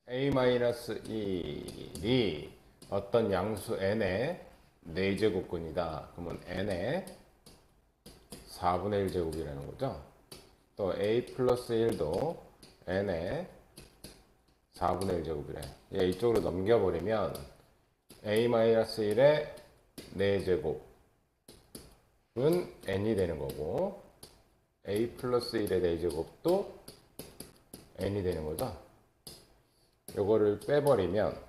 a-1이 어떤 양수 n의 4제곱근이다. 그러면 n의 4분의 1제곱이라는 거죠. 또 a 플러스 1도 n의 4분의 1제곱이래. 얘 이쪽으로 넘겨버리면 a-1의 4제곱은 n이 되는 거고 a 플러스 1의 4제곱도 n이 되는 거죠. 요거를 빼버리면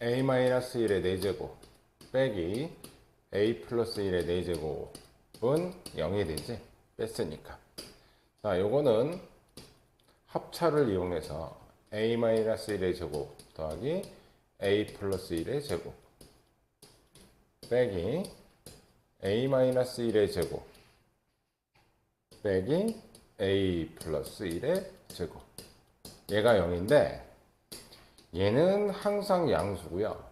a-1의 4제곱 빼기 a 플러스 1의 4제곱은 0이 되지. 뺐으니까. 자, 요거는 합차를 이용해서 a-1의 제곱 더하기 a 플러스 1의 제곱 빼기 a-1의 제곱 빼기 a 플러스 1의 제곱. 얘가 0인데 얘는 항상 양수고요.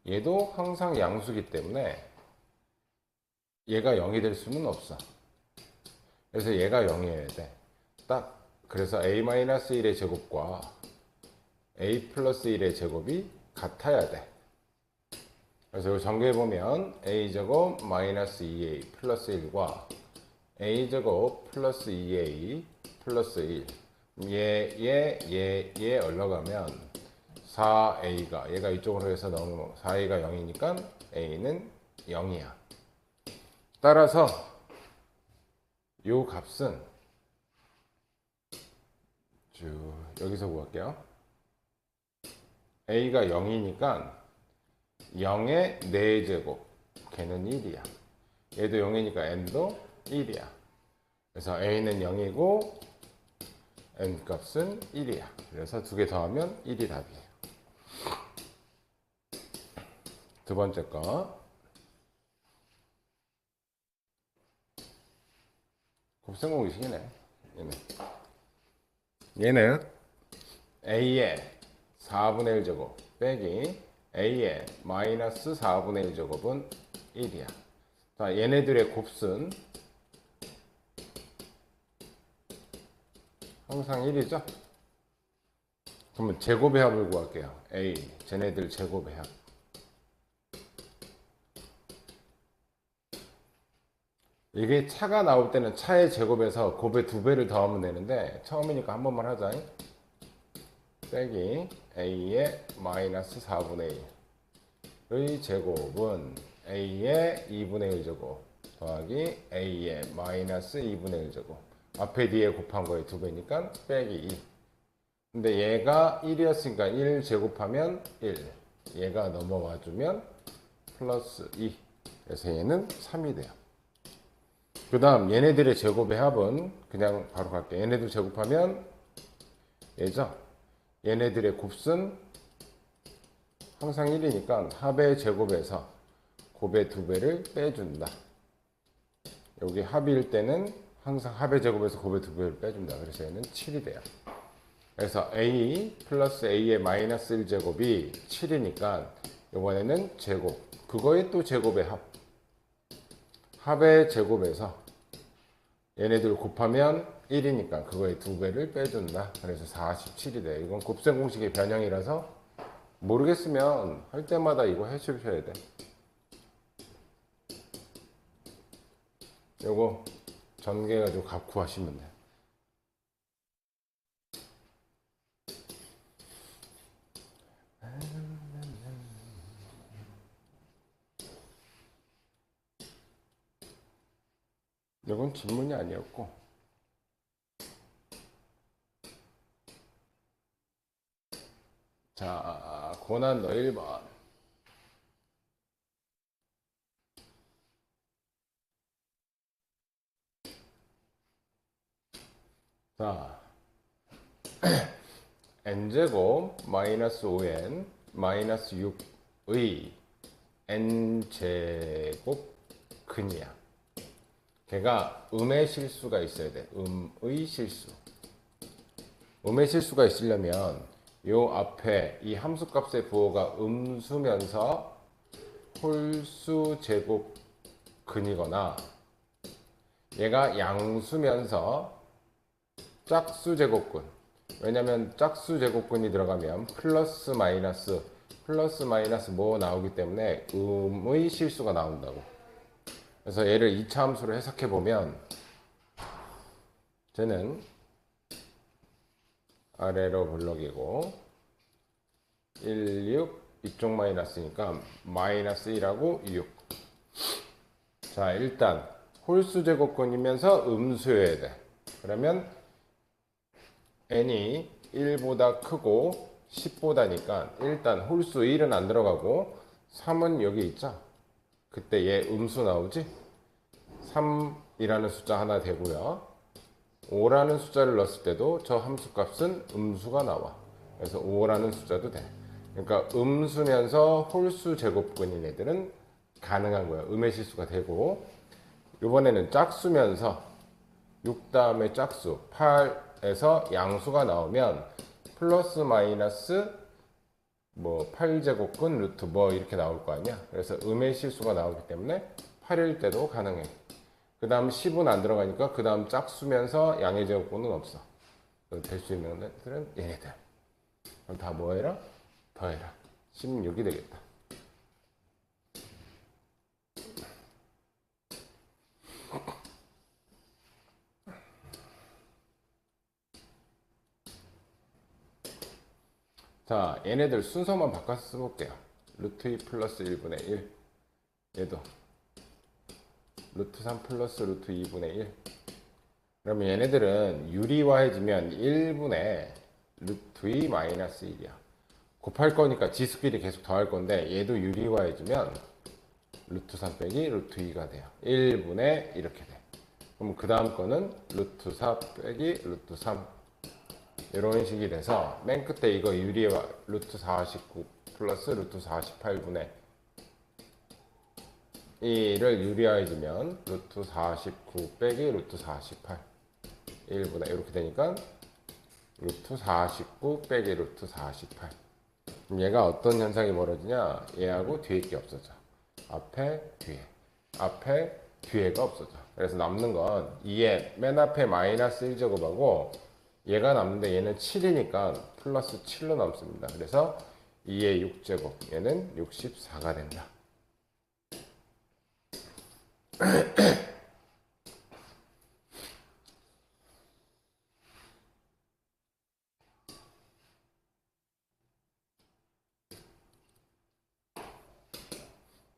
얘도 항상 양수기 때문에 얘가 0이 될 수는 없어. 그래서 얘가 0이어야 돼. 딱 그래서 a-1의 제곱과 a 플러스 1의 제곱이 같아야 돼. 그래서 이거 전개해보면 a제곱 마이너스 2a 플러스 1과 a제곱 플러스 2a 플러스 1 얘 올라가면 4a가 얘가 이쪽으로 해서 넘으면 4a가 0이니까 a는 0이야. 따라서 요 값은 쭉 여기서 구할게요. a가 0이니까 0의 4제곱 걔는 1이야. 얘도 0이니까 n도 1이야. 그래서 a는 0이고 n 값은 1이야. 그래서 두 개 더하면 1이 답이에요. 두 번째 거 곱셈공식이네. 얘는 a의 4분의 1제곱 빼기 a의 마이너스 4분의 1제곱은 1이야. 자, 얘네들의 곱은 항상 1이죠? 그러면 제곱의 합을 구할게요. a, 쟤네들 제곱의 합. 이게 차가 나올 때는 차의 제곱에서 곱의 2배를 더하면 되는데 처음이니까 한 번만 하자. 빼기 a의 마이너스 4분의 1의 제곱은 a의 2분의 1제곱 더하기 a의 마이너스 2분의 1제곱 앞에 뒤에 곱한 거에 2배니까 빼기 2. 근데 얘가 1이었으니까 1 제곱하면 1. 얘가 넘어와 주면 플러스 2. 그래서 얘는 3이 돼요. 그 다음 얘네들의 제곱의 합은 그냥 바로 갈게요. 얘네들 제곱하면 얘죠. 얘네들의 곱은 항상 1이니까 합의 제곱에서 곱의 2배를 빼준다. 여기 합일 때는 항상 합의 제곱에서 곱의 2배를 빼준다. 그래서 얘는 7이 돼요. 그래서 a 플러스 a의 마이너스 1제곱이 7이니까 이번에는 제곱. 그거의 또 제곱의 합. 합의 제곱에서 얘네들 곱하면 1이니까 그거의 2배를 빼준다. 그래서 47이 돼. 이건 곱셈 공식의 변형이라서 모르겠으면 할 때마다 이거 해주셔야 돼. 요거 전개해가지고 값 구하시면 돼. 이건 질문이 아니었고 자, 고난도 1번. 자, n제곱 마이너스 5n 마이너스 6의 n제곱 근이야. 걔가 음의 실수가 있어야 돼. 음의 실수. 음의 실수가 있으려면 요 앞에 이 함수값의 부호가 음수면서 홀수 제곱 근이거나 얘가 양수면서 짝수 제곱근 왜냐면 짝수 제곱근이 들어가면 플러스 마이너스 뭐 나오기 때문에 음의 실수가 나온다고. 그래서 얘를 2차 함수로 해석해 보면 쟤는 아래로 블럭이고 1, 6 이쪽 마이너스니까 마이너스 1하고 6. 자, 일단 홀수 제곱근이면서 음수여야 돼. 그러면 n이 1보다 크고 10보다니까 일단 홀수 1은 안 들어가고 3은 여기 있죠. 그때 얘 음수 나오지? 3이라는 숫자 하나 되고요. 5라는 숫자를 넣었을 때도 저 함수값은 음수가 나와. 그래서 5라는 숫자도 돼. 그러니까 음수면서 홀수 제곱근인 애들은 가능한 거야. 음의 실수가 되고, 이번에는 짝수면서 6 다음에 짝수 8에서 양수가 나오면 플러스 마이너스 뭐 8제곱근 루트 뭐 이렇게 나올 거 아니야. 그래서 음의 실수가 나오기 때문에 8일 때도 가능해. 그 다음 10은 안 들어가니까 그 다음 짝수면서 양의 제곱근은 없어. 될 수 있는 애들은 얘네들. 그럼 다 뭐 해라? 더해라. 16이 되겠다. 자, 얘네들 순서만 바꿔서 써볼게요. 루트 2 플러스 1분의 1. 얘도 루트 3 플러스 루트 2분의 1. 그러면 얘네들은 유리화해지면 1분의 루트 2 마이너스 1이야. 곱할 거니까 지수끼리 계속 더할 건데 얘도 유리화해지면 루트 3 빼기 루트 2가 돼요. 1분의 이렇게 돼. 그럼 그 다음 거는 루트 4 빼기 루트 3 이런 식이 돼서 맨 끝에 이거 유리화 루트 49 플러스 루트 48분의 2를 유리화해주면 루트 49 빼기 루트 48 1분의 이렇게 되니까 루트 49 빼기 루트 48. 그럼 얘가 어떤 현상이 벌어지냐? 얘하고 뒤에 게 없어져. 앞에 뒤에가 없어져. 그래서 남는 건 2의 맨 앞에 마이너스 1제곱하고 얘가 남는데 얘는 7이니까 플러스 7로 남습니다. 그래서 2의 6제곱 얘는 64가 된다.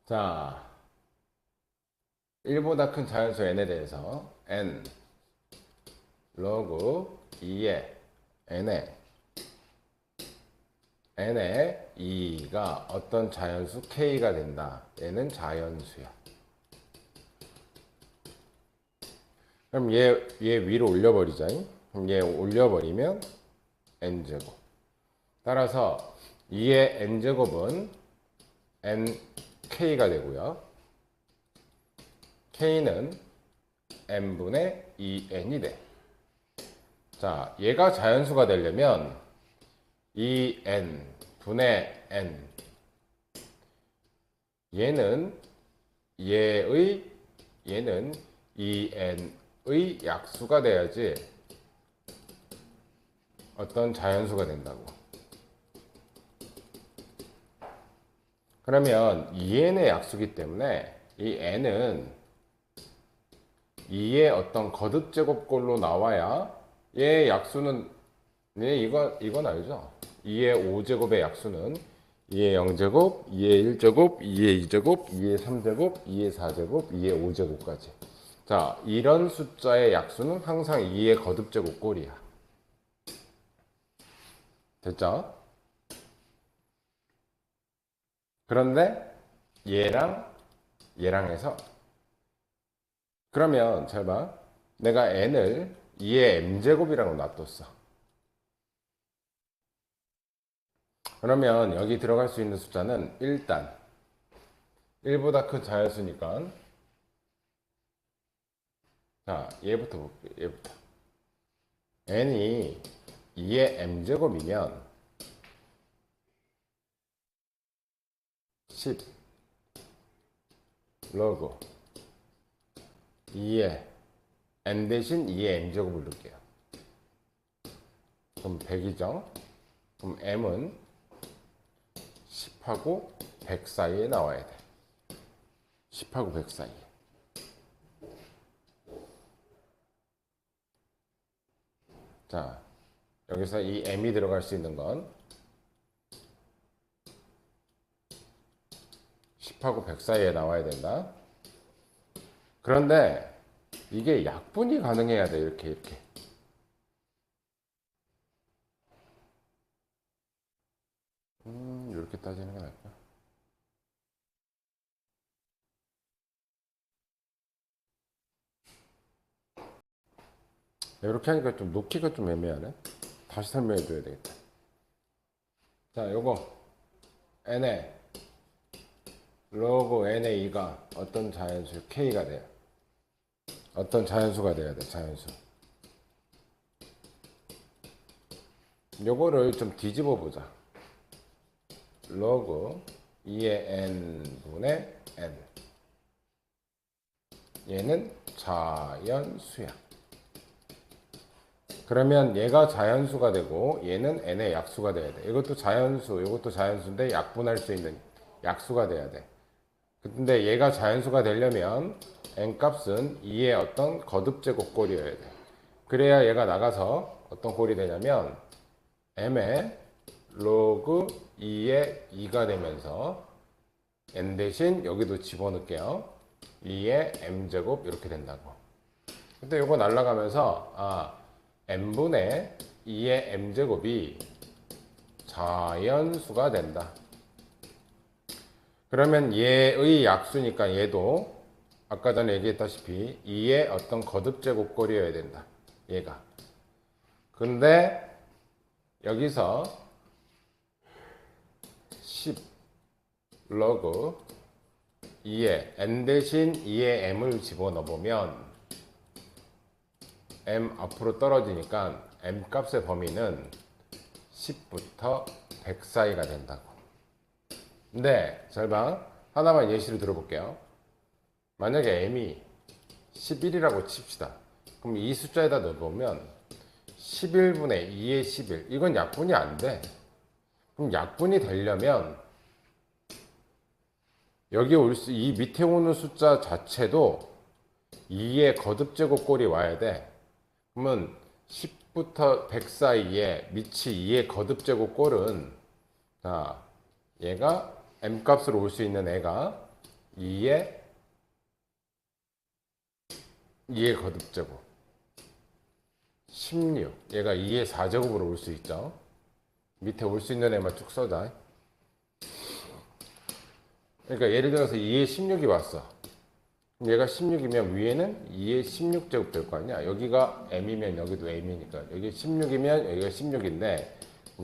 자, 1보다 큰 자연수 n에 대해서 n 로그 2의 n의 2가 어떤 자연수 k가 된다. 얘는 자연수야. 그럼 얘 위로 올려버리자. 그럼 얘 올려버리면 n제곱. 따라서 2의 n제곱은 nk가 되고요. k는 n분의 2n이 돼. 자, 얘가 자연수가 되려면 2n 분의 n 얘는 2n의 약수가 돼야지 어떤 자연수가 된다고. 그러면 2n의 약수기 때문에 이 n은 2의 어떤 거듭 제곱꼴로 나와야 얘의 약수는 이건 알죠? 2의 5제곱의 약수는 2의 0제곱, 2의 1제곱, 2의 2제곱, 2의 3제곱, 2의 4제곱, 2의 5제곱까지. 자, 이런 숫자의 약수는 항상 2의 거듭 제곱꼴이야. 됐죠? 그런데 얘랑 해서 그러면 잘 봐. 내가 n을 2의 m제곱이라고 놔뒀어. 그러면 여기 들어갈 수 있는 숫자는 일단 1보다 큰 자연수니까 자, 얘부터 볼게요. 얘부터. n이 2의 m제곱이면 10 로그 2의 n 대신 2의 m제곱을 넣을게요. 그럼 100이죠. 그럼 m은 10하고 100 사이에 나와야 돼. 10하고 100 사이에. 자, 여기서 이 m이 들어갈 수 있는 건 10하고 100 사이에 나와야 된다. 그런데 이게 약분이 가능해야 돼. 이렇게. 이렇게 따지는 게 나을까? 이렇게 하니까 좀 놓기가 좀 애매하네. 다시 설명해 줘야 되겠다. 자, 요거 n에 로그 n의 2가 어떤 자연수 k가 돼요. 어떤 자연수가 돼야 돼. 자연수. 요거를 좀 뒤집어 보자. 로그 2의 n분의 n. 얘는 자연수야. 그러면 얘가 자연수가 되고 얘는 n의 약수가 돼야 돼. 이것도 자연수, 이것도 자연수인데 약분할 수 있는 약수가 돼야 돼. 근데 얘가 자연수가 되려면 n 값은 2의 어떤 거듭제곱꼴이어야 돼. 그래야 얘가 나가서 어떤 꼴이 되냐면 m의 로그 2의 2가 되면서 n 대신 여기도 집어넣을게요. 2의 m제곱 이렇게 된다고. 근데 이거 날라가면서 n분의 2의 m제곱이 자연수가 된다. 그러면 얘의 약수니까 얘도 아까 전에 얘기했다시피 2의 어떤 거듭제곱꼴이어야 된다. 얘가. 근데 여기서 10 로그 2의 n 대신 2의 m을 집어넣어보면 m 앞으로 떨어지니까 m 값의 범위는 10부터 100 사이가 된다고. 근데 잘 봐. 하나만 예시를 들어볼게요. 만약에 m이 11이라고 칩시다. 그럼 이 숫자에다 넣어보면 11분의 2의 11. 이건 약분이 안 돼. 그럼 약분이 되려면 여기 이 밑에 오는 숫자 자체도 2의 거듭제곱꼴이 와야 돼. 그러면 10부터 100 사이에 밑이 2의 거듭제곱꼴은 자, 얘가 m 값으로 올 수 있는 애가 2의 거듭제곱 16. 얘가 2의 4제곱으로 올 수 있죠. 밑에 올 수 있는 애만 쭉 써자. 그러니까 예를 들어서 2의 16이 왔어. 얘가 16이면 위에는 2의 16제곱 될 거 아니야. 여기가 m이면 여기도 m이니까 여기 16이면 여기가 16인데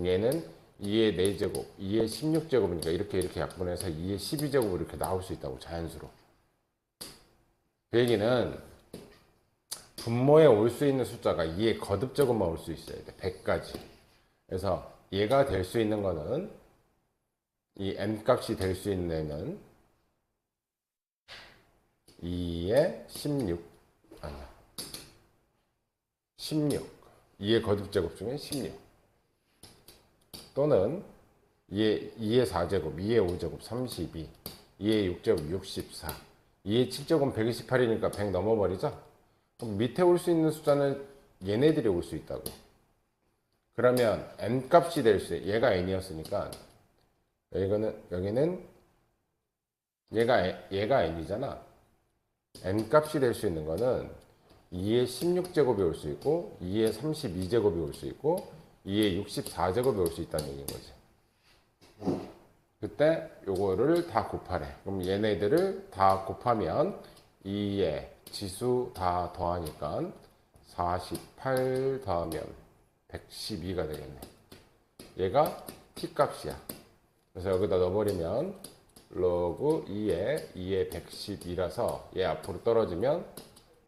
얘는 2의 4제곱, 2의 16제곱이니까 이렇게 약분해서 2의 12제곱으로 이렇게 나올 수 있다고. 자연수로. 그 얘기는 분모에 올 수 있는 숫자가 2의 거듭제곱만 올 수 있어야 돼. 100까지. 그래서 얘가 될 수 있는 거는 이 n 값이 될 수 있는 애는 2의 16 아니야 16 2의 거듭제곱 중에 16 또는 2의 4제곱 2의 5제곱 32 2의 6제곱 64 2의 7제곱 128이니까 100 넘어버리죠. 그럼 밑에 올 수 있는 숫자는 얘네들이 올 수 있다고. 그러면 n 값이 될 수 얘가 n이었으니까 여기는 얘가 n이잖아. n 값이 될 수 있는 거는 2의 16제곱이 올 수 있고 2의 32제곱이 올 수 있고 2의 64제곱이 올 수 있다는 얘기인 거지. 그때 요거를 다 곱하래. 그럼 얘네들을 다 곱하면 2의 지수 다 더하니까 48 더하면 112가 되겠네. 얘가 t 값이야. 그래서 여기다 넣어버리면 로그 2의 112라서 얘 앞으로 떨어지면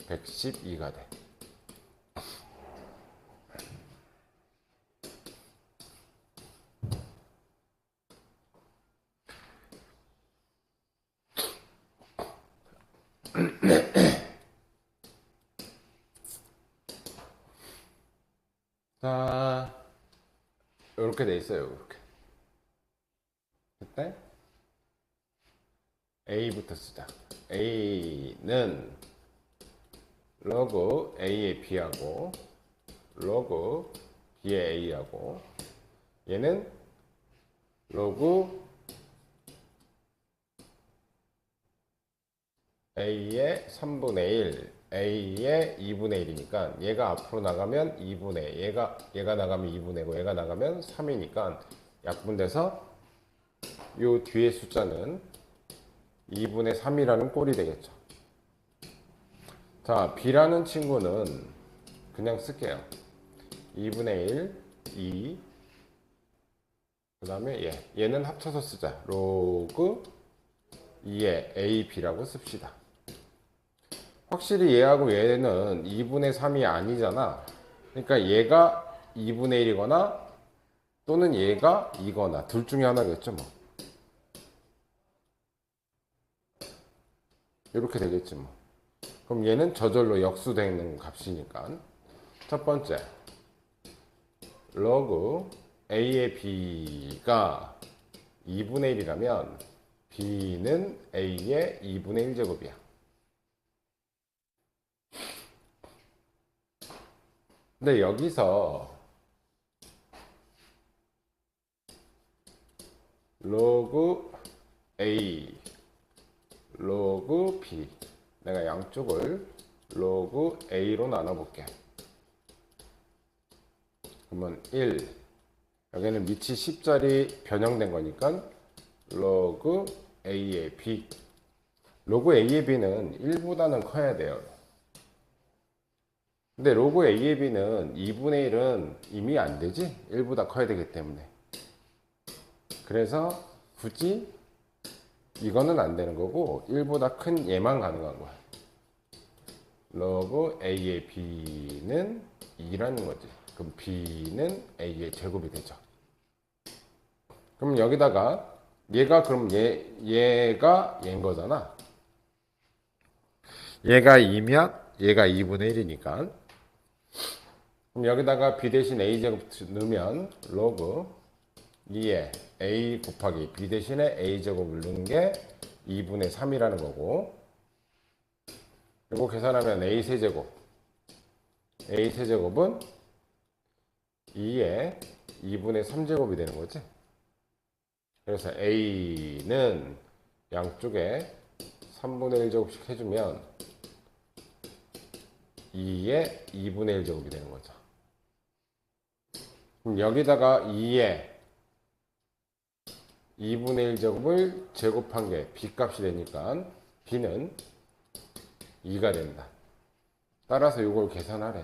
112가 돼. 자, 이렇게 돼 있어요. 이렇게. 그때 A부터 쓰자. A는 로그 A의 B하고 로그 B의 A하고 얘는 로그 A의 3분의 1, A의 2분의 1이니까 얘가 앞으로 나가면 2분의 얘가 나가면 2분의 5, 얘가 나가면 3이니까 약분돼서 요 뒤에 숫자는 2분의 3이라는 꼴이 되겠죠. 자, B라는 친구는 그냥 쓸게요. 2분의 1, 2, 그 다음에 얘는 합쳐서 쓰자. 로그 2의 A, B라고 씁시다. 확실히 얘하고 얘는 2분의 3이 아니잖아. 그러니까 얘가 2분의 1이거나 또는 얘가 2거나 둘 중에 하나겠죠 뭐. 이렇게 되겠지 뭐. 그럼 얘는 저절로 역수되는 값이니까 첫 번째 로그 A의 B가 2분의 1이라면 B는 A의 2분의 1제곱이야. 근데 여기서 로그 A, 로그 B 내가 양쪽을 로그 A로 나눠볼게. 그러면 1 여기는 밑이 10짜리 변형된 거니까 로그 A의 B 로그 A의 B는 1보다는 커야 돼요. 근데 로그 A의 B는 2분의 1은 이미 안 되지? 1보다 커야 되기 때문에. 그래서 굳이 이거는 안 되는 거고 1보다 큰 얘만 가능한 거야. 로그 A의 B는 2라는 거지. 그럼 B는 A의 제곱이 되죠. 그럼 여기다가 얘가 그럼 얘가 얘인 거잖아. 얘가 2면 얘가 2분의 1이니까. 그럼 여기다가 B 대신 A 제곱 넣으면 로그 2에 A 곱하기 B 대신에 A 제곱을 넣는 게 2분의 3이라는 거고. 이거 계산하면 A 세제곱. A 세제곱은 2에 2분의 3제곱이 되는 거지. 그래서 A는 양쪽에 3분의 1제곱씩 해주면 2에 2분의 1제곱이 되는 거죠. 그럼 여기다가 2에 2분의 1제곱을 제곱한 게 B값이 되니까 B는 2가 된다. 따라서 이걸 계산하래.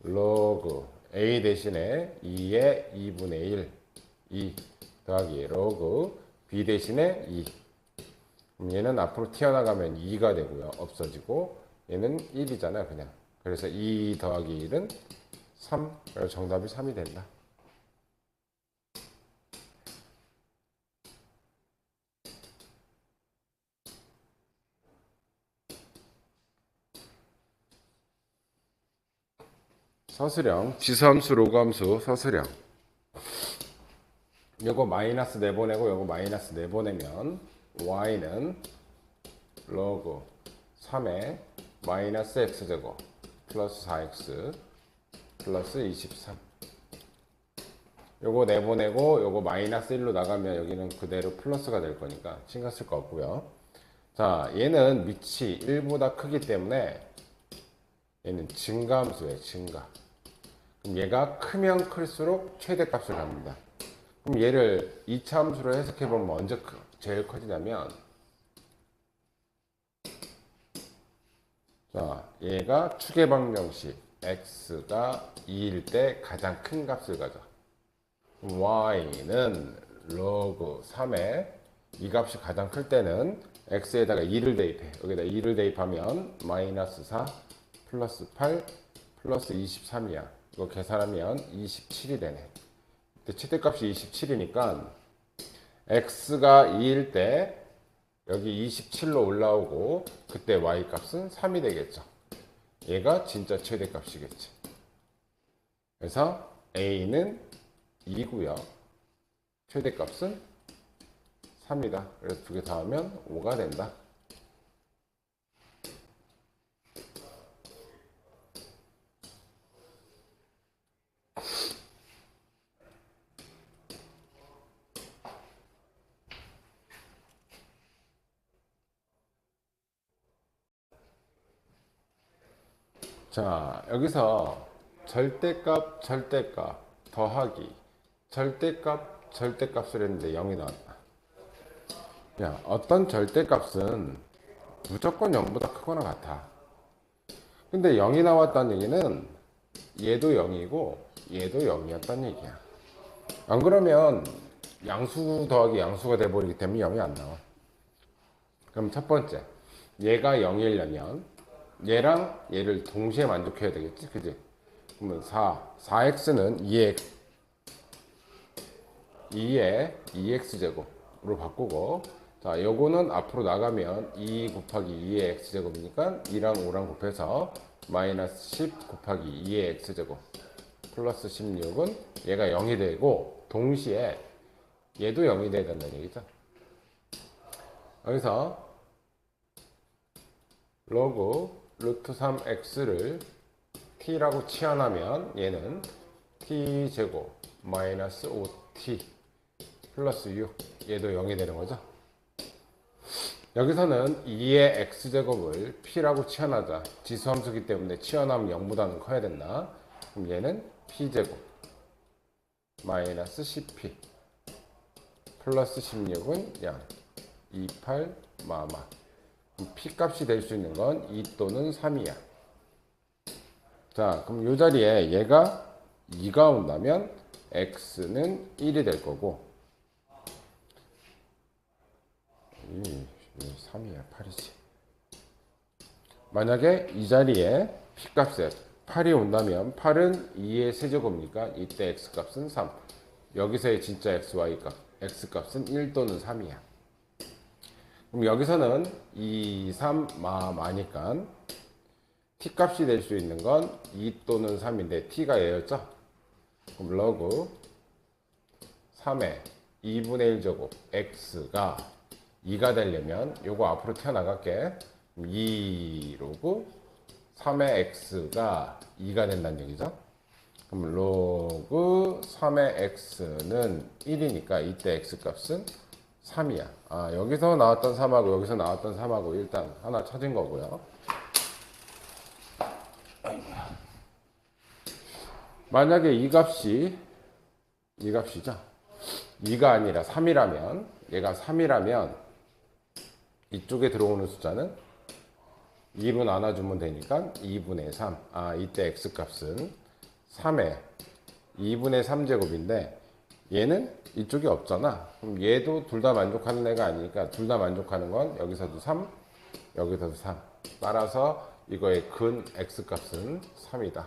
로그 A 대신에 2의 2분의 1 2 더하기 로그 B 대신에 2. 그럼 얘는 앞으로 튀어나가면 2가 되고요. 없어지고 얘는 1이잖아 그냥. 그래서 2 더하기 1은 3. 그래서 정답이 3이 된다. 서술형 지수함수 로그함수 서술형 요거 마이너스 내보내고 요거 마이너스 내보내면 y는 로그 3의 마이너스 x제곱 플러스 4x 플러스 23 요거 내보내고 요거 마이너스 1로 나가면 여기는 그대로 플러스가 될 거니까 신경 쓸 거 없고요. 자, 얘는 밑이 1보다 크기 때문에 얘는 증가함수예요. 증가. 그럼 얘가 크면 클수록 최대값을 갖는다. 그럼 얘를 2차 함수로 해석해보면 언제 제일 커지냐면 자, 얘가 축의 방정식 x가 2일 때 가장 큰 값을 가져. y는 로그 3에 이 값이 가장 클 때는 x에다가 2를 대입해. 여기다 2를 대입하면 마이너스 4 플러스 8 플러스 23이야. 이거 계산하면 27이 되네. 최대값이 27이니까 x가 2일 때 여기 27로 올라오고 그때 y값은 3이 되겠죠. 얘가 진짜 최대값이겠지. 그래서 a는 2고요. 최대값은 3이다. 그래서 두 개 더하면 5가 된다. 자, 여기서 절대값, 절대값 더하기 절대값, 절대값을 했는데 0이 나왔다. 야, 어떤 절대값은 무조건 0보다 크거나 같아. 근데 0이 나왔다는 얘기는 얘도 0이고 얘도 0이었다는 얘기야. 안 그러면 양수 더하기 양수가 돼버리기 때문에 0이 안 나와. 그럼 첫 번째, 얘가 0이려면 얘랑 얘를 동시에 만족해야 되겠지, 그지? 그러면 4x는 2에 2x제곱으로 바꾸고, 자, 요거는 앞으로 나가면 2 곱하기 2의 x제곱이니까 2랑 5랑 곱해서 마이너스 10 곱하기 2의 x제곱 플러스 16은 얘가 0이 되고, 동시에 얘도 0이 돼야 된다는 얘기죠. 여기서 로그 루트 3x를 t라고 치환하면 얘는 t제곱 마이너스 5t 플러스 6, 얘도 0이 되는 거죠. 여기서는 2의 x제곱을 p라고 치환하자. 지수함수기 때문에 치환하면 0보다는 커야 된다. 그럼 얘는 p제곱 마이너스 10p 플러스 16은 양 28 마마. p 값이 될 수 있는 건 2 또는 3이야. 자, 그럼 이 자리에 얘가 2가 온다면 x는 1이 될 거고, 3이야, 8이지. 만약에 이 자리에 p 값에 8이 온다면 8은 2의 세제곱이니까 이때 x 값은 3. 여기서의 진짜 xy 값, x 값은 1 또는 3이야. 그럼 여기서는 2, 3, 마니까 t 값이 될 수 있는 건 2 또는 3인데 t가 얘였죠? 그럼 로그 3의 2분의 1 제곱 x가 2가 되려면 요거 앞으로 튀어나갈게. 2 로그 3의 x가 2가 된다는 얘기죠. 그럼 로그 3의 x는 1이니까 이때 x 값은 3이야. 아, 여기서 나왔던 3하고 여기서 나왔던 3하고 일단 하나 찾은 거고요. 만약에 이 값이죠. 2가 아니라 3이라면, 얘가 3이라면 이쪽에 들어오는 숫자는 2로 나눠주면 되니까 2분의 3. 아, 이때 x 값은 3의 2분의 3제곱인데 얘는 이쪽이 없잖아. 그럼 얘도 둘 다 만족하는 애가 아니니까 둘 다 만족하는 건 여기서도 3, 여기서도 3. 따라서 이거의 근 x 값은 3이다.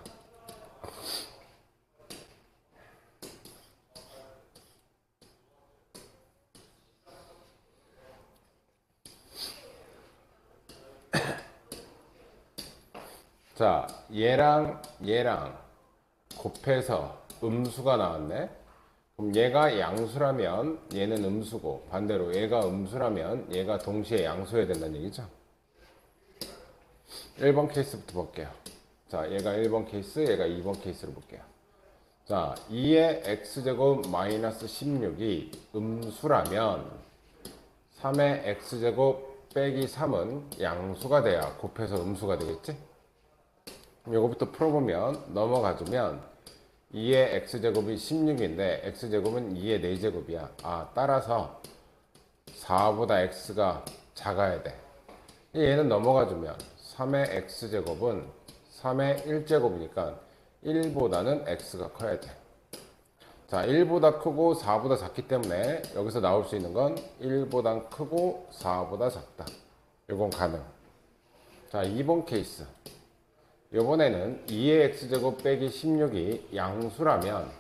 자, 얘랑 곱해서 음수가 나왔네. 그럼 얘가 양수라면 얘는 음수고, 반대로 얘가 음수라면 얘가 동시에 양수여야 된다는 얘기죠. 1번 케이스부터 볼게요. 자, 얘가 1번 케이스, 얘가 2번 케이스로 볼게요. 자, 2의 x제곱 마이너스 16이 음수라면 3의 x제곱 빼기 3은 양수가 돼야 곱해서 음수가 되겠지? 이거부터 풀어보면 넘어가주면 2의 x제곱이 16인데 x제곱은 2의 4제곱이야. 아, 따라서 4보다 x가 작아야 돼. 얘는 넘어가주면 3의 x제곱은 3의 1제곱이니까 1보다는 x가 커야 돼. 자, 1보다 크고 4보다 작기 때문에 여기서 나올 수 있는 건 1보다 크고 4보다 작다. 이건 가능. 자, 2번 케이스. 이번에는 2의 x제곱 빼기 16이 양수라면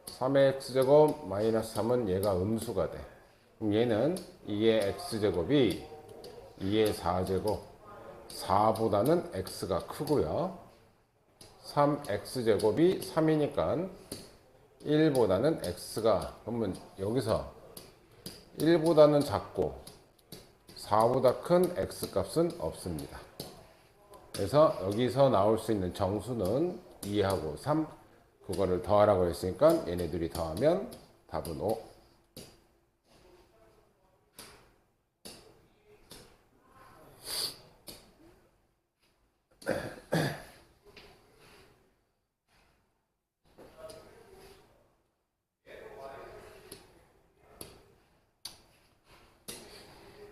3의 x제곱 마이너스 3은 얘가 음수가 돼. 그럼 얘는 2의 x제곱이 2의 4제곱 4보다는 x가 크고요. 3x제곱이 3이니까 1보다는 x가, 그러면 여기서 1보다는 작고 4보다 큰 x값은 없습니다. 그래서 여기서 나올 수 있는 정수는 2하고 3, 그거를 더하라고 했으니까 얘네들이 더하면 답은 5.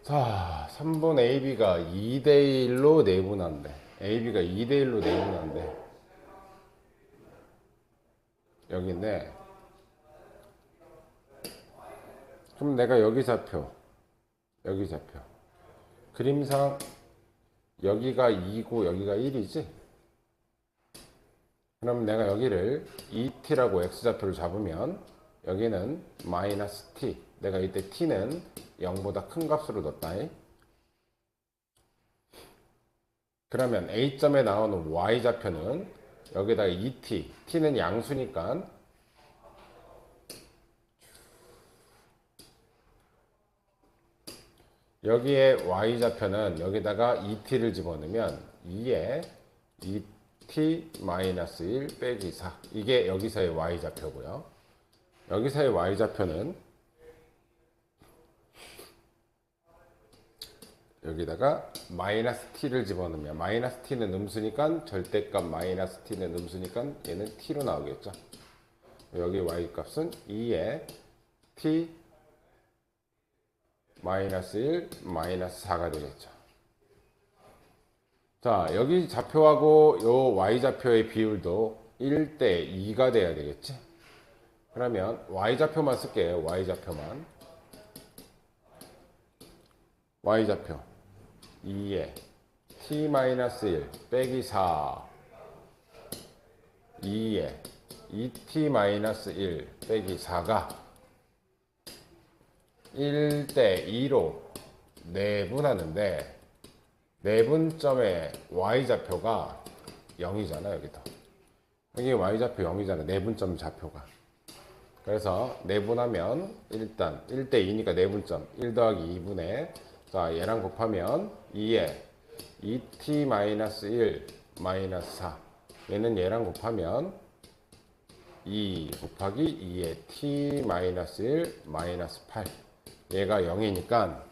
자, 3번 AB가 2대1로 내분한대. AB가 2대1로 내분한대. 여기인데, 그럼 내가 여기 좌표, 여기 좌표. 그림상 여기가 2고 여기가 1이지? 그럼 내가 여기를 2t라고 x좌표를 잡으면 여기는 마이너스 t. 내가 이때 t는 0보다 큰 값으로 뒀다. 그러면 A점에 나오는 y좌표는 여기다가 2t, t는 양수니까 여기에 y좌표는 여기다가 2t를 집어넣으면 2에 2t-1 빼기 4. 이게 여기서의 y좌표고요. 여기서의 y좌표는 여기다가 마이너스 t를 집어넣으면 마이너스 t는 음수니까 절대값 마이너스 t는 음수니까 얘는 t로 나오겠죠. 여기 y값은 2에 t 마이너스 1 마이너스 4가 되겠죠. 자, 여기 좌표하고 요 y좌표의 비율도 1대 2가 돼야 되겠지. 그러면 y좌표만 쓸게요. y좌표만. y좌표 2에 t-1 빼기 4 2에 2t-1 빼기 4가 1대 2로 내분하는데 내분점의 y좌표가 0이잖아. 여기도 여기 y좌표 0이잖아. 내분점 좌표가. 그래서 내분하면 일단 1대 2니까 내분점 1 더하기 2분의 자 얘랑 곱하면 2에 2t-1 마이너스 4 얘는 얘랑 곱하면 2 곱하기 2에 t-1 마이너스 8 얘가 0이니까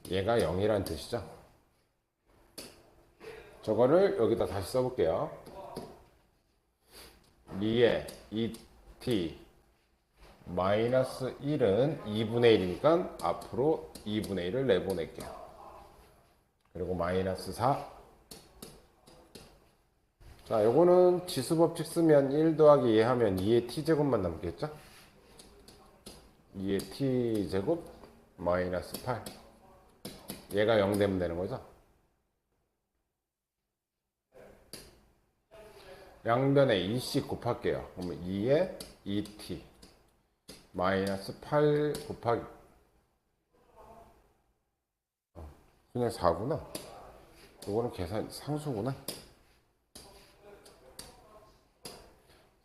얘가 0이란 뜻이죠. 저거를 여기다 다시 써볼게요. 2에 2t 마이너스 1은 2분의 1이니까 앞으로 2분의 1을 내보낼게요. 그리고 마이너스 4. 자, 요거는 지수법칙 쓰면 1 더하기 2 하면 2의 t제곱만 남겠죠? 2의 t제곱 마이너스 8. 얘가 0 되면 되는 거죠? 양변에 2씩 곱할게요. 그러면 2에 2t 마이너스 8 곱하기 그냥 4구나. 이거는 계산 상수구나.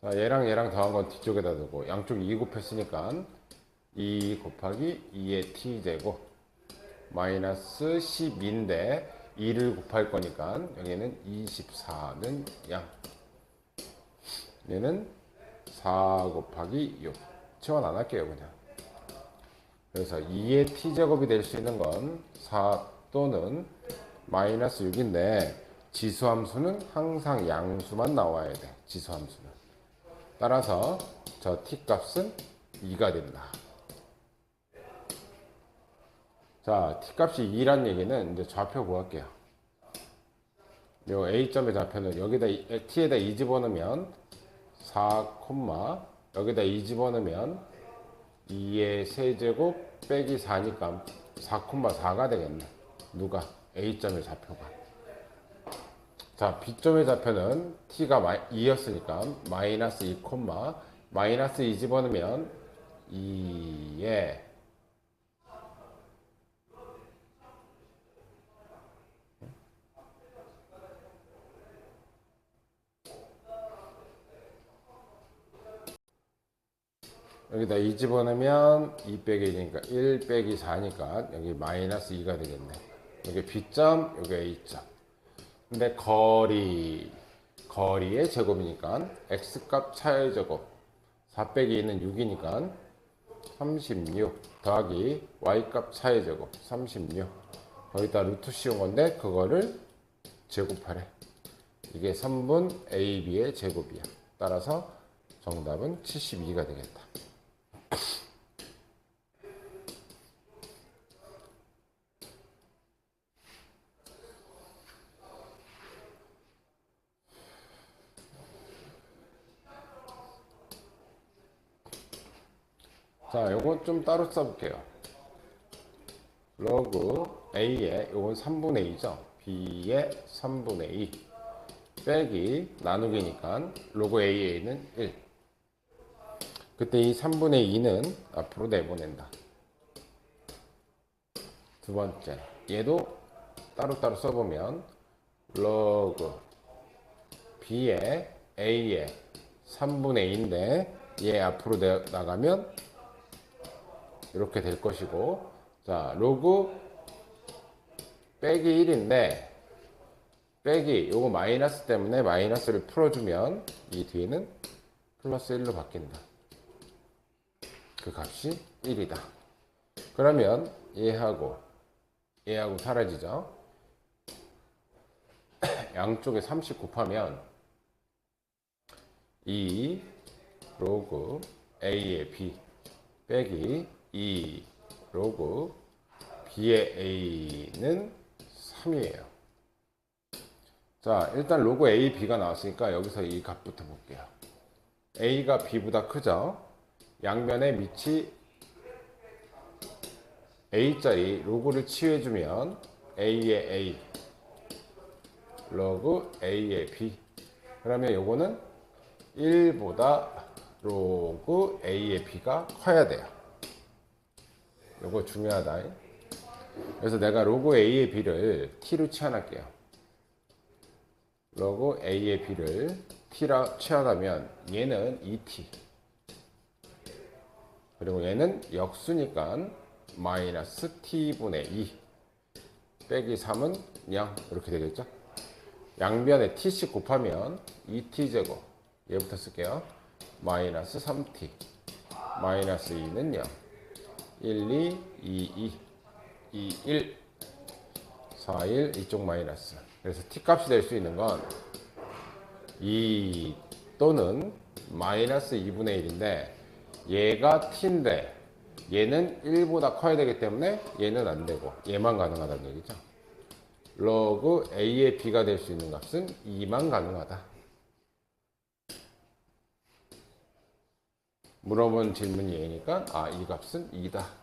자, 얘랑 얘랑 더한 건 뒤쪽에다 두고 양쪽 2 곱했으니까 2 곱하기 2의 t제곱 마이너스 10인데 2를 곱할 거니까 여기는 24는 양. 얘는 4 곱하기 6. 치환 안 할게요, 그냥. 그래서 2의 t제곱이 될 수 있는 건 4 또는 마이너스 6인데 지수함수는 항상 양수만 나와야 돼. 지수함수는. 따라서 저 t 값은 2가 된다. 자, t 값이 2란 얘기는 이제 좌표 구할게요. 요 a점의 좌표는 여기다 t에다 2 집어넣으면 4, 여기다 2 집어넣으면 2의 세제곱 빼기 4니까 4,4가 되겠네. 누가? a점의 좌표가. 자, b점의 좌표는 t가 2였으니까 마이너스 2, 마이너스 2 집어넣으면 2에 여기다 2 집어넣으면 2 빼기 1이니까 1 빼기 4니까 여기 마이너스 2가 되겠네. 여기 B점, 여기 A점. 근데 거리의 제곱이니까 X값 차의 제곱 4 빼기 2는 6이니까 36 더하기 Y값 차의 제곱 36 거기다 루트 씌운 건데 그거를 제곱하래. 이게 3분 AB의 제곱이야. 따라서 정답은 72가 되겠다. 자, 요건 좀 따로 써볼게요. 로그 A의 요건 3분의 2죠. B의 3분의 2 빼기 나누기니까 로그 AA는 1. 그때 이 3분의 2는 앞으로 내보낸다. 두 번째, 얘도 따로따로 써보면 로그 B의 A의 3분의 2인데 얘 앞으로 나가면 이렇게 될 것이고, 자, 로그 빼기 1인데 빼기 요거 마이너스 때문에 마이너스를 풀어주면 이 뒤에는 플러스 1로 바뀐다. 그 값이 1이다. 그러면 얘하고 사라지죠. 양쪽에 30 곱하면 2 로그 A의 B 빼기 2 로그 B의 A는 3이에요. 자, 일단 로그 A, B가 나왔으니까 여기서 이 값부터 볼게요. A가 B보다 크죠? 양면의 밑이 A짜리 로그를 치유해주면 A의 A 로그 A의 B 그러면 요거는 1보다 로그 A의 B가 커야 돼요. 요거 중요하다. 그래서 내가 로그 A의 B를 T로 치환할게요. 로그 A의 B를 T라 치환하면 얘는 2T 그리고 얘는 역수니까 마이너스 T분의 2 빼기 3은 0 이렇게 되겠죠. 양변에 T씩 곱하면 2T제곱 얘부터 쓸게요. 마이너스 3T 마이너스 2는 0 1, 2, 2, 2, 1 4, 1 이쪽 마이너스. 그래서 T값이 될 수 있는 건 2 또는 마이너스 2분의 1인데 얘가 T인데 얘는 1보다 커야 되기 때문에 얘는 안 되고 얘만 가능하다는 얘기죠. 로그 A의 B가 될 수 있는 값은 2만 가능하다. 물어본 질문이 얘니까 이 값은 2다.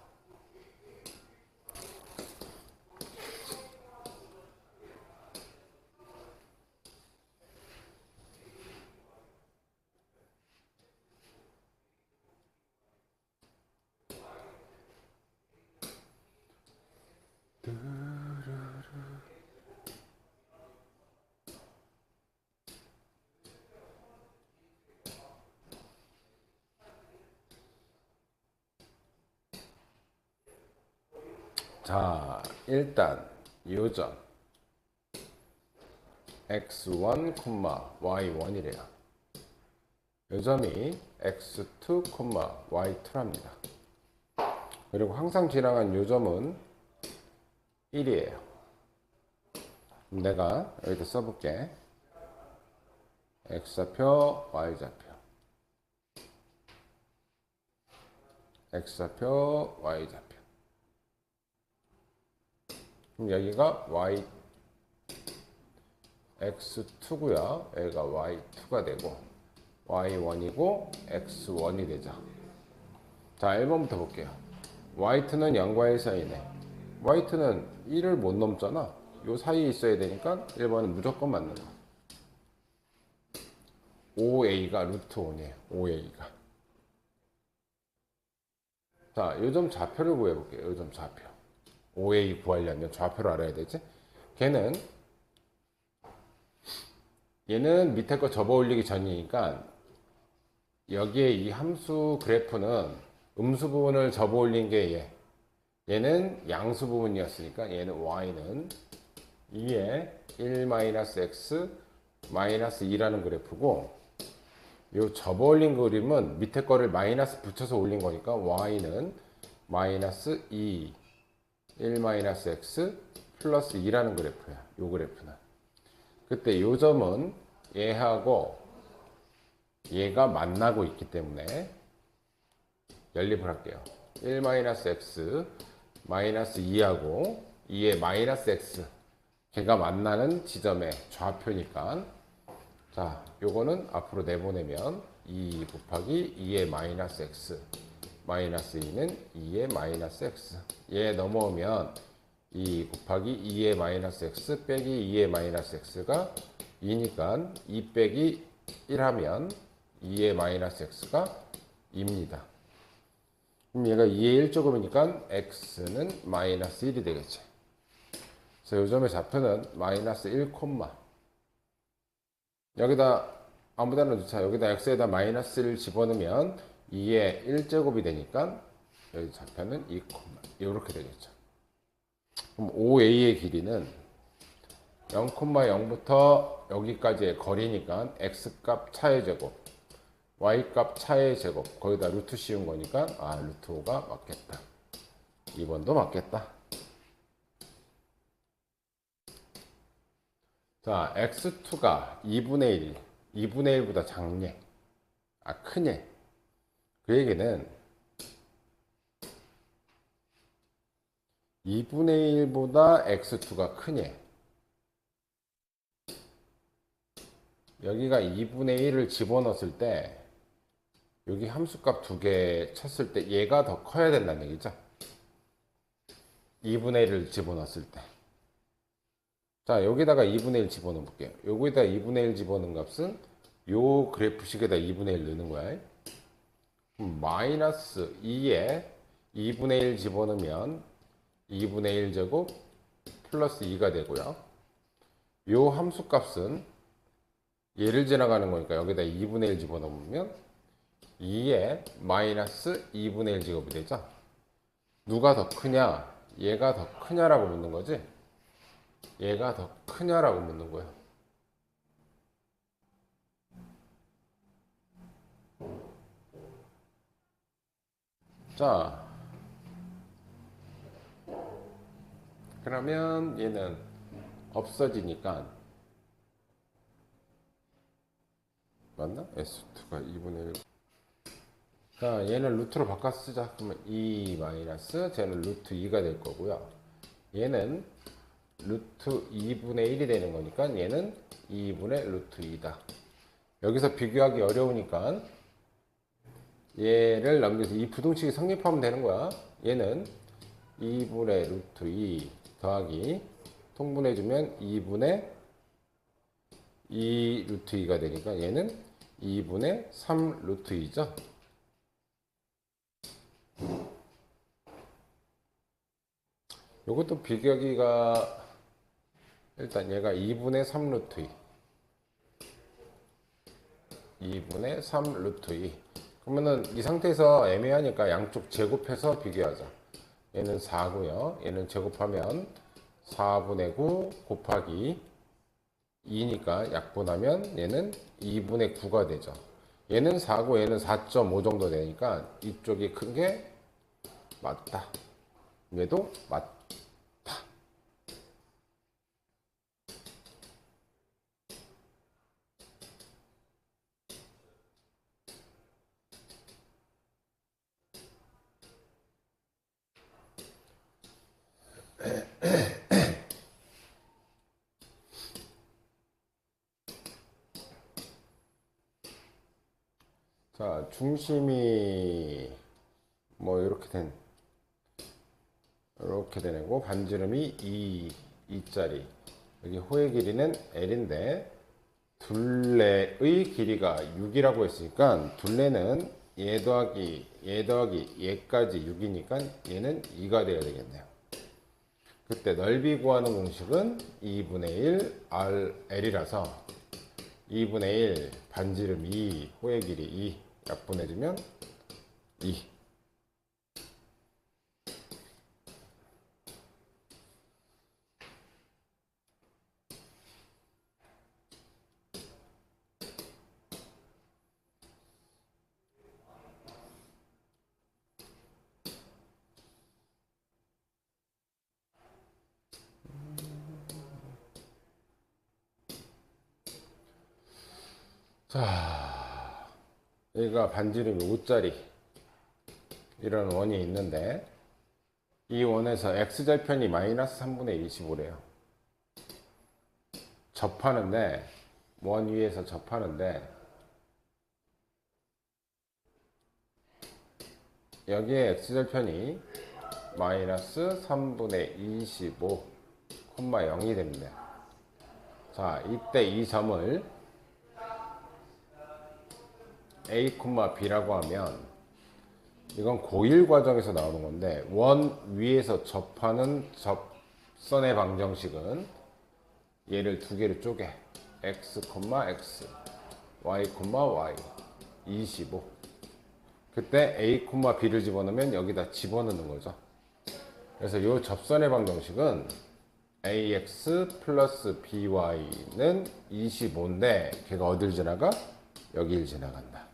자, 일단 요점 x1, y1이래요. 요점이 x2, y2랍니다. 그리고 항상 지나간 요점은 1이에요. 내가 여기다 써볼게. x좌표, y좌표. x좌표, y좌표. 그럼 여기가 x2고요. 여기가 y2가 되고 y1이고 x1이 되죠. 자, 1번부터 볼게요. y2는 0과 1 사이네. y2는 1을 못 넘잖아. 요 사이에 있어야 되니까 1번은 무조건 맞는 거. 5a가 루트 5네요. 5a가. 자, 요점 좌표를 구해볼게요. 요점 좌표. 5a 구하려면 좌표를 알아야 되지. 얘는 밑에 거 접어 올리기 전이니까 여기에 이 함수 그래프는 음수 부분을 접어 올린 게 얘는 양수 부분이었으니까 얘는 y는 2에 1-x 2라는 그래프고, 요 접어 올린 그림은 밑에 거를 마이너스 붙여서 올린 거니까 y는 -2 1-x 플러스 2라는 그래프야. 요 그래프는. 그때 요 점은 얘하고 얘가 만나고 있기 때문에 연립을 할게요. 1-x 2하고 2의 -x 걔가 만나는 지점의 좌표니까, 자, 요거는 앞으로 내보내면 2 곱하기 2의 -x 2는 2의 -x, 얘 넘어오면 2 곱하기 2의 -x 빼기 2의 -x가 2니까 2 빼기 1 하면 2의 -x가 2입니다. 그럼 얘가 2의 1제곱이니까 x는 -1이 되겠지. 그래서 요점의 좌표는 -1, 여기다 아무데나 넣자. 여기다 x에다 -1 집어넣으면 2의 1제곱이 되니까 여기 좌표는 2, 이렇게 되겠죠. 그럼 OA의 길이는 0,0부터 여기까지의 거리니까 x값 차의 제곱, y값 차의 제곱, 거기다 루트 씌운 거니까 루트 5가 맞겠다. 2번도 맞겠다. 자, x2가 2분의 1보다 작네. 크네. 그 얘기는 2분의 1보다 x2가 크네. 여기가 2분의 1을 집어넣었을 때, 여기 함수값 2개 쳤을 때 얘가 더 커야 된다는 얘기죠. 2분의 1을 집어넣었을 때. 자, 여기다가 2분의 1 집어넣어 볼게요. 여기다 2분의 1 집어넣은 값은 요 그래프식에다 2분의 1 넣는 거야. 마이너스 2에 2분의 1 집어넣으면 2분의 1 제곱 플러스 2가 되고요. 요 함수 값은 얘를 지나가는 거니까 여기다 2분의 1 집어넣으면 2에 마이너스 2분의 1 제곱이 되죠. 누가 더 크냐? 얘가 더 크냐라고 묻는 거지. 얘가 더 크냐라고 묻는 거야. 자, 그러면 얘는 없어지니까, 맞나? S2가 2분의 1. 자, 얘는 루트로 바꿔 쓰자. 그러면 2 마이너스, 쟤는 루트 2가 될 거고요. 얘는 루트 2분의 1이 되는 거니까 얘는 2분의 루트 2다. 여기서 비교하기 어려우니까 얘를 넘겨서 이 부동식이 성립하면 되는 거야. 얘는 2분의 루트 2 더하기 통분해주면 2분의 2 루트 2가 되니까 얘는 2분의 3 루트 2죠. 요것도 비교하기가, 일단 얘가 2분의 3 루트 2분의 3 루트 2. 그러면은 이 상태에서 애매하니까 양쪽 제곱해서 비교하자. 얘는 4고요. 얘는 제곱하면 4분의 9 곱하기 2니까 약분하면 얘는 2분의 9가 되죠. 얘는 4고 얘는 4.5 정도 되니까 이쪽이 큰 게 맞다. 얘도 맞다. 자, 중심이 뭐 이렇게 되고 반지름이 2짜리. 여기 호의 길이는 L인데 둘레의 길이가 6이라고 했으니까 둘레는 얘 더하기 얘까지 6이니까 얘는 2가 돼야 되겠네요. 그때 넓이 구하는 공식은 2분의 1 RL이라서 2분의 1 반지름 2 호의 길이 2 약분해주면 2. 자, 여기가 반지름이 5짜리 이런 원이 있는데 이 원에서 x절편이 마이너스 3분의 25래요. 접하는데 원 위에서 접하는데 여기에 x절편이 마이너스 3분의 25, 0이 됩니다. 자, 이때 이 점을 A, B라고 하면 이건 고1 과정에서 나오는 건데 원 위에서 접하는 접선의 방정식은 얘를 두 개로 쪼개 x, x, y, y 25. 그때 A, B를 집어넣으면 여기다 집어넣는 거죠. 그래서 이 접선의 방정식은 ax 플러스 by는 25인데 걔가 어딜 지나가? 여길 지나간다.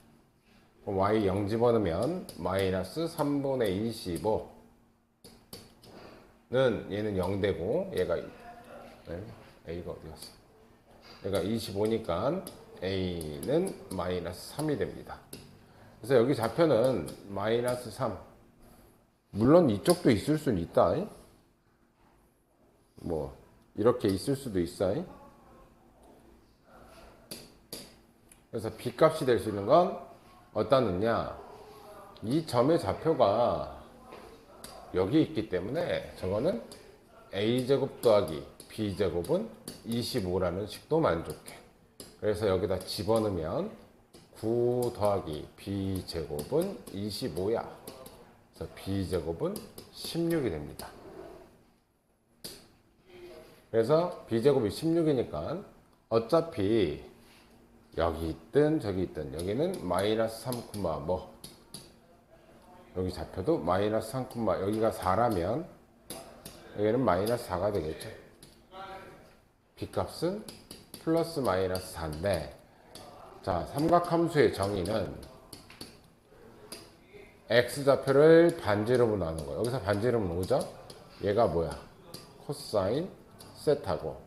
그럼 y 0 집어넣으면 마이너스 3분의 25는 얘는 0 되고 얘가 a가 어디 갔어? 얘가 25니까 a는 마이너스 3이 됩니다. 그래서 여기 좌표는 마이너스 3. 물론 이쪽도 있을 수는 있다. 뭐 이렇게 있을 수도 있어. 그래서 b값이 될 수 있는 건 어디다 넣냐? 이 점의 좌표가 여기 있기 때문에 저거는 a제곱 더하기 b제곱은 25라는 식도 만족해. 그래서 여기다 집어넣으면 9 더하기 b제곱은 25야. 그래서 b제곱은 16이 됩니다. 그래서 b제곱이 16이니까 어차피 여기 있든 저기 있든 여기는 마이너스 3, 뭐 여기 잡혀도 마이너스 3, 여기가 4라면 여기는 마이너스 4가 되겠죠. b값은 플러스 마이너스 4인데 자, 삼각함수의 정의는 x좌표를 반지름으로 나누는 거예요. 여기서 반지름은 5죠? 얘가 뭐야? 코사인 세타고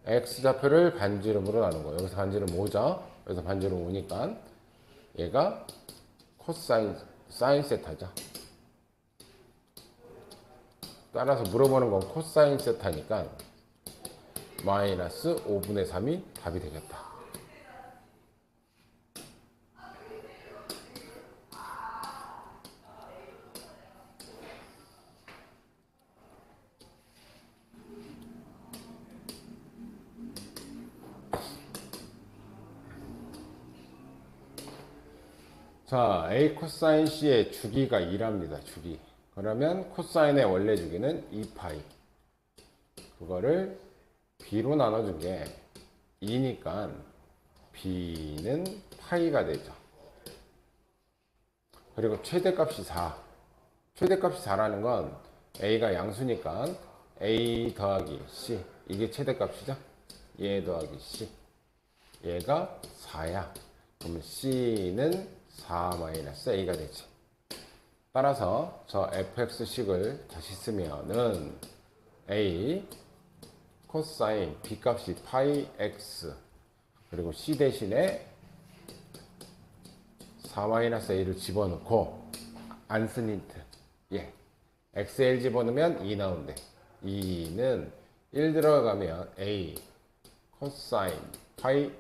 x좌표를 반지름으로 나누는 거예요. 여기서 반지름 5죠? 여기서 반지름 5니까 얘가 코사인 사인 세타죠. 따라서 물어보는 건 코사인 세타니까 마이너스 5분의 3이 답이 되겠다. 자, A 코사인 C의 주기가 2랍니다. 주기. 그러면 코사인의 원래 주기는 2파이. 그거를 B로 나눠준 게 2니까 B는 파이가 되죠. 그리고 최대값이 4. 최대값이 4라는 건 A가 양수니까 A 더하기 C. 이게 최대값이죠. 얘 더하기 C. 얘가 4야. 그러면 C는 4-A가 되지. 따라서 저 fx식을 다시 쓰면은 A 코사인 B값이 파이 x 그리고 C 대신에 4-A를 집어넣고 안 쓴 힌트. 예. xl 집어넣으면 2 나온대. 2는 1 들어가면 A 코사인 파이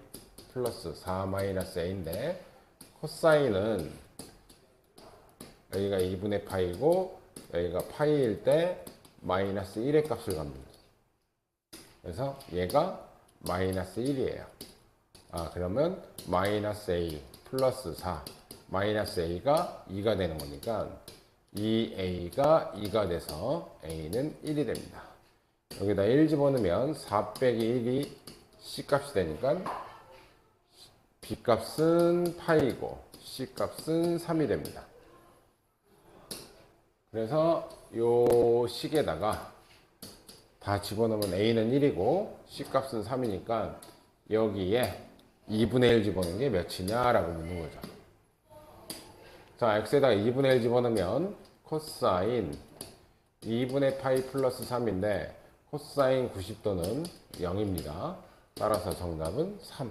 플러스 4-A인데 코사인은 여기가 2분의 파이고 여기가 파이일 때 마이너스 1의 값을 갑니다. 그래서 얘가 마이너스 1이에요. 그러면 마이너스 A 플러스 4 마이너스 A가 2가 되는 거니까 2A가 2가 돼서 A는 1이 됩니다. 여기다 1 집어넣으면 4 빼기 1이 C값이 되니까 B값은 파이고 C 값은 3이 됩니다. 그래서 요 식에다가 다 집어넣으면 A는 1이고 C 값은 3이니까 여기에 2분의 1 집어넣는 게 몇이냐 라고 묻는 거죠. 자, x에다가 2분의 1 집어넣으면 코사인 2분의 파이 플러스 3인데 코사인 90도는 0입니다. 따라서 정답은 3.